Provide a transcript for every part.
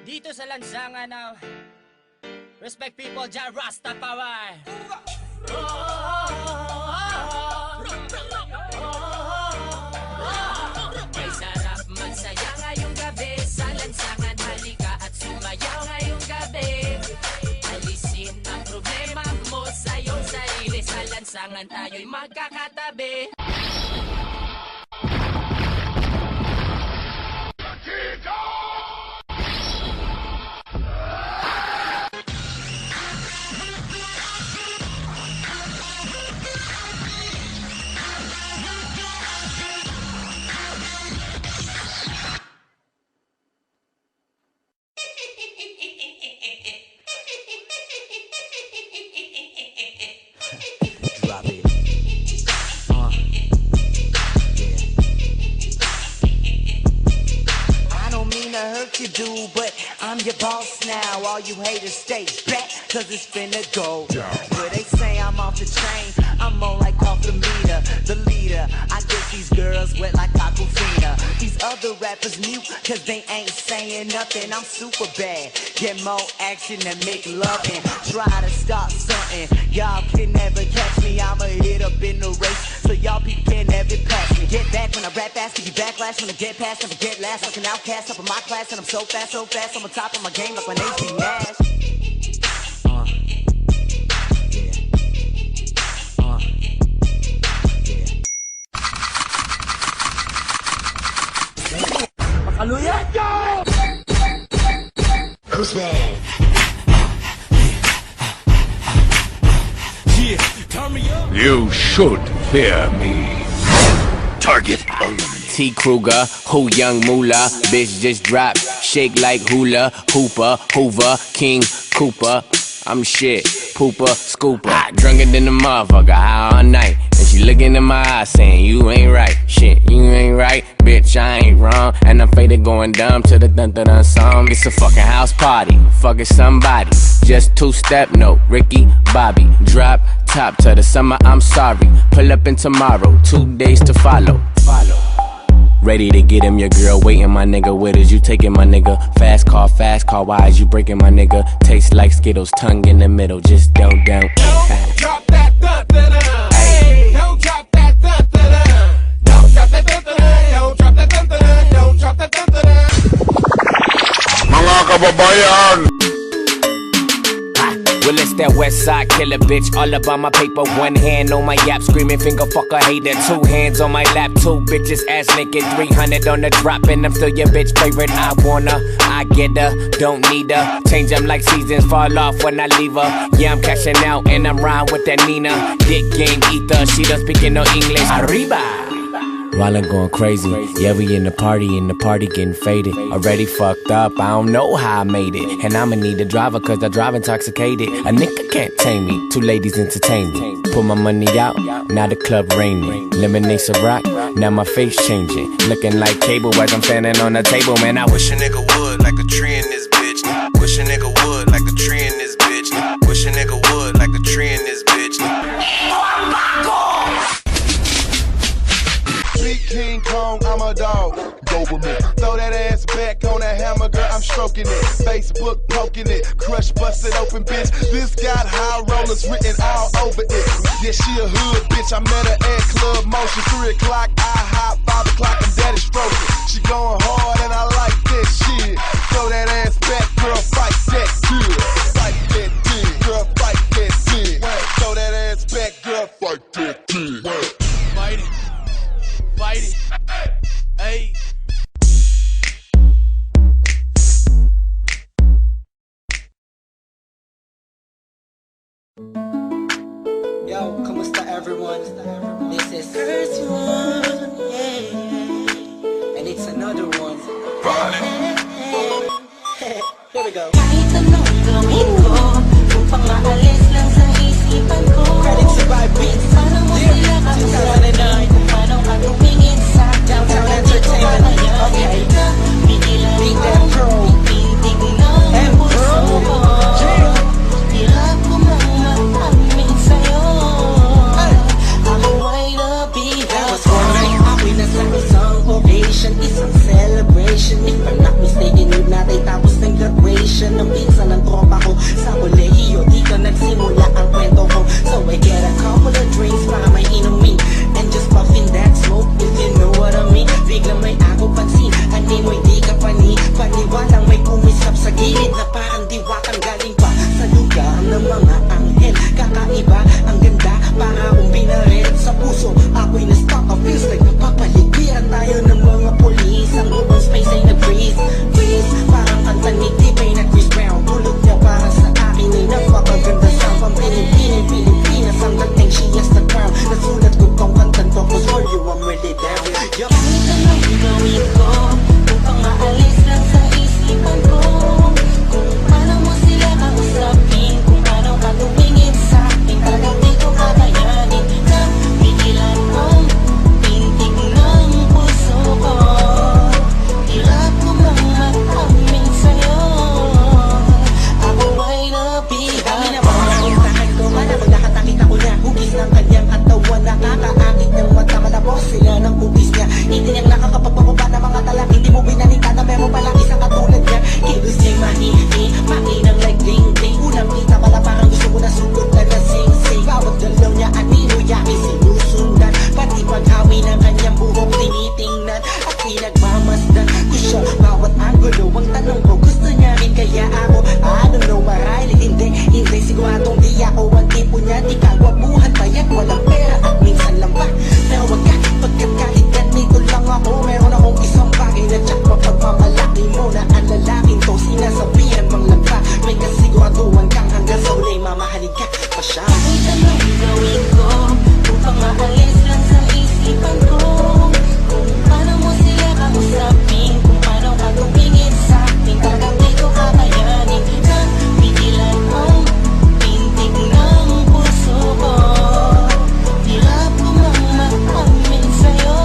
Dito sa lansangan ng Respect People, Jah Rastafari. May sarap magsaya ngayong gabi sa lansangan, halika at sumayaw ngayong gabi. Alisin ang problema mo sa iyong sarili, sa lansangan tayo'y magkakatabi. Drop it. I don't mean to hurt you, dude, but I'm your boss now. All you haters stay back, cause it's finna go. Where they say I'm off the train, I'm more like off the meter. The leader, I get these girls wet like Aquafina. These other rappers mute, cause they ain't saying nothing. I'm super bad, get more action than make loving. Try to start something, y'all can never catch me. I'm a hit up in the race, so y'all people can never pass me. Get back when I rap fast, give you backlash when I get past, never get last. Like an outcast up in my class, and I'm so fast, I'm on top of my game like my name's B Nash. Who's bad? Yeah, turn me up. You should fear me. Target eliminated. T. Kruger, who young moolah, bitch just drop, shake like hula, hooper, hoover, king, Cooper. I'm shit, pooper, scooper, drunker than the motherfucker, high all night. And she looking in my eyes saying, you ain't right, shit, you ain't right, bitch, I ain't wrong. And I'm faded going dumb to the dun-dun-dun song. It's a fucking house party, fucking somebody. Just two-step, no, Ricky, Bobby. Drop top to the summer, I'm sorry. Pull up in tomorrow, 2 days to follow. Ready to get him, your girl waiting, my nigga. Where is you taking, my nigga? Fast car, why is you breaking, my nigga? Tastes like Skittles, tongue in the middle, just don't. Don't drop that dun-dun-dun. Hey, don't drop that dun-dun-dun. Don't drop that dun-dun-dun. Don't drop that dun-dun-dun. Don't drop that dun-dun-dun. Mga kababayan! Well, it's that west side killer bitch, all about my paper. One hand on my yap, screaming finger fucker hater. 2 hands on my lap, 2 bitches ass naked. 300 on the drop, and I'm still your bitch favorite. I wanna, I get her, don't need her. Change them like seasons, fall off when I leave her. Yeah, I'm cashing out, and I'm riding with that Nina. Dick game ether, she don't speak no English. Arriba! While I'm going crazy, yeah, we in the party getting faded. Already fucked up, I don't know how I made it. And I'ma need a driver cause I drive intoxicated. A nigga can't tame me, 2 ladies entertain me. Put my money out, now the club raining. Lemonade Ciroc, now my face changing. Looking like cable as I'm standing on the table. Man, I wish a nigga would, like a tree in this bitch. Wish a nigga would, like a tree in this bitch. Wish a nigga would, like a tree in this bitch. King Kong, I'm a dog. Doberman. Throw that ass back on that hammer, girl, I'm stroking it. Facebook poking it, crush busted open, bitch. This got high rollers written all over it. Yeah, she a hood bitch, I met her at Club Motion. 3 o'clock, I hop, 5 o'clock, I'm daddy stroking. She going hard and I like that shit. Throw that ass back, girl, fight that good. Fight that good, girl, fight that good. Throw that ass back, girl, fight that good. Fight it. Fight it. Hey. Yo, kamusta everyone? This is first one, yeah. And it's another one. Here we go. Kahit anong gawin ko, upang maalis lang sa isipan ko. Credit sa vibe beats. Paano mo sila kamusta? Kung paano ka tumingin sa downtown entertainment. Okay, binilang Big Damn Pro. Pintig ng puso ko. Hirap ko mang matamin sa'yo. Ako ay nabihag. Ako'y nasa isang ovation, isang celebration. If I'm not mistaken, yun natin tapos ng Paniwalang may kumisap sa gilid na parang diwatang galing pa sa lugar ng mga anghel. Kakaiba, ang ganda, para akong binaret sa puso. Ako'y na-stuck, feels like papaligiran tayo ng mga polis. Ang urban space ay nag-freeze, freeze. Parang kanta ni T-Pain na Chris Brown. Tulog niya para sa akin ay napakaganda. Sa pampinipinin, Pilipinas ang dating, she has the crown. Nasulat ko tong kantan to, cause for you I'm really down. Yo. Kahit anong gawin ko upang maalis lang sa isipan ko, kung paano mo sila kausapin, kung paano ka tumingin sa akin, talagang di ko kakayanin na pigilan ang tintig ng puso ko. Hirap ko mang matamin sa'yo, ako ay nabihan. Kami na mga nakuntahan ko, malamang nakatakita ko na hugis ng kanyang katawan, nakakaakit ng mata, malabos sila ng hugis niya. Hindi niyang nakakapagpapaba ng mga talak, hindi mo binalita na meron palang isang katulad niya. Kilos niya'y mahihing, mainang like ding-ding. Unang kita pala parang gusto ko na sugod na nasing-sing. Bawat galaw niya anino, yakin sinusundan. Pati paghawi ng kanyang buhok tinitingnan at pinagmamasdan ko siya bawat angulo. Ang tanong ko, gusto niya rin kaya ako? I don't know, marahil hindi siguradong di ako ang tipo niya. Di kagwapuhan, payat, walang pera at minsan lang pa. Pero wag ka, pagkat kahit ganito lang ako, meron akong isang bagay na tsak mapagmamalaki mo na ang lalaking to sinasabihan mang lagpa. May kasiguraduhan kang hanggang sa uli mamahalin ka pa siya. Kahit anong gawin ko upang maalis lang sa isipan ko, kung paano mo sila kausapin, kung paano ka tumingin sa akin, talagang di ko kakayanin na pigilan ang tintig ng puso ko. Hirap ko mang matamin sa'yo,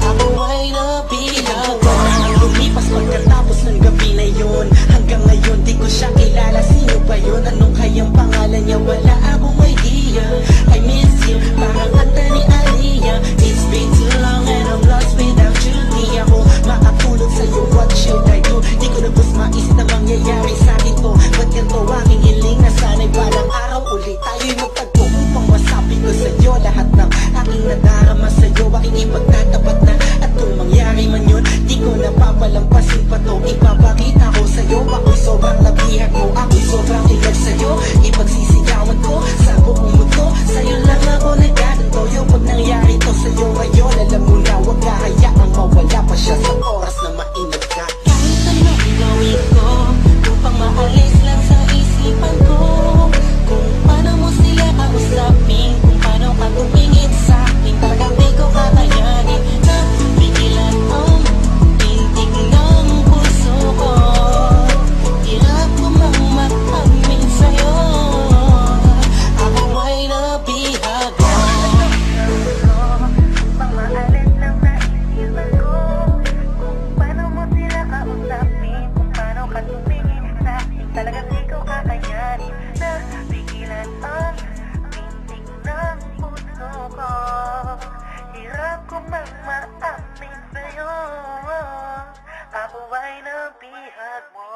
ako ay nabilang. Ang lumipas pagkatapos ng gabi na yun, hanggang ngayon di ko siya kilala. Sino ba yun? Anong kayang pangalan niya? Wala akong idea. I miss you, parang kanta ni Aliyah. It's been too long and I'm lost without you. Di ako makatulog sa'yo, what should I do? Di ko na bus mais na mangyayari sa'kin to. Ba't ganito aking hiling na sana'y balang araw ulit tayo'y magtagpo upang masabi ko sa'yo lahat ng aking nadarama sa'yo. Aking ipagtatapat na at kung mangyari man yun, di ko na papalampasin pa to. Ipapakita ko sa'yo, ako'y sobrang labihan mo, ako'y sobrang ilag sa'yo. Ipagsisigawan ko sa buong mundo, sa'yo lang ako nagkaganto. Yung pag nangyari to sa'yo ngayon, alam mo na wag ka hayaang mawala pa siya sa oras na mainag ka. Kahit anong gawin ko upang maalis lang sa isipan ko, kung paano mo sila kausapin, kung paano ka tumingin sa akin, talagang di ko kakayanin na pigilan ang tintig ng puso ko. Hirap ko mang matamin sa'yo, ako ay nabihag. Upang maalis lang sa isipan ko, kung paano mo sila kausapin, kung paano ka tumingin sa akin, talagang di ko kakayanin na pigilan ang tintig ng puso ko. Hirap ko mang maamin sa'yo, ako ay nabihag mo.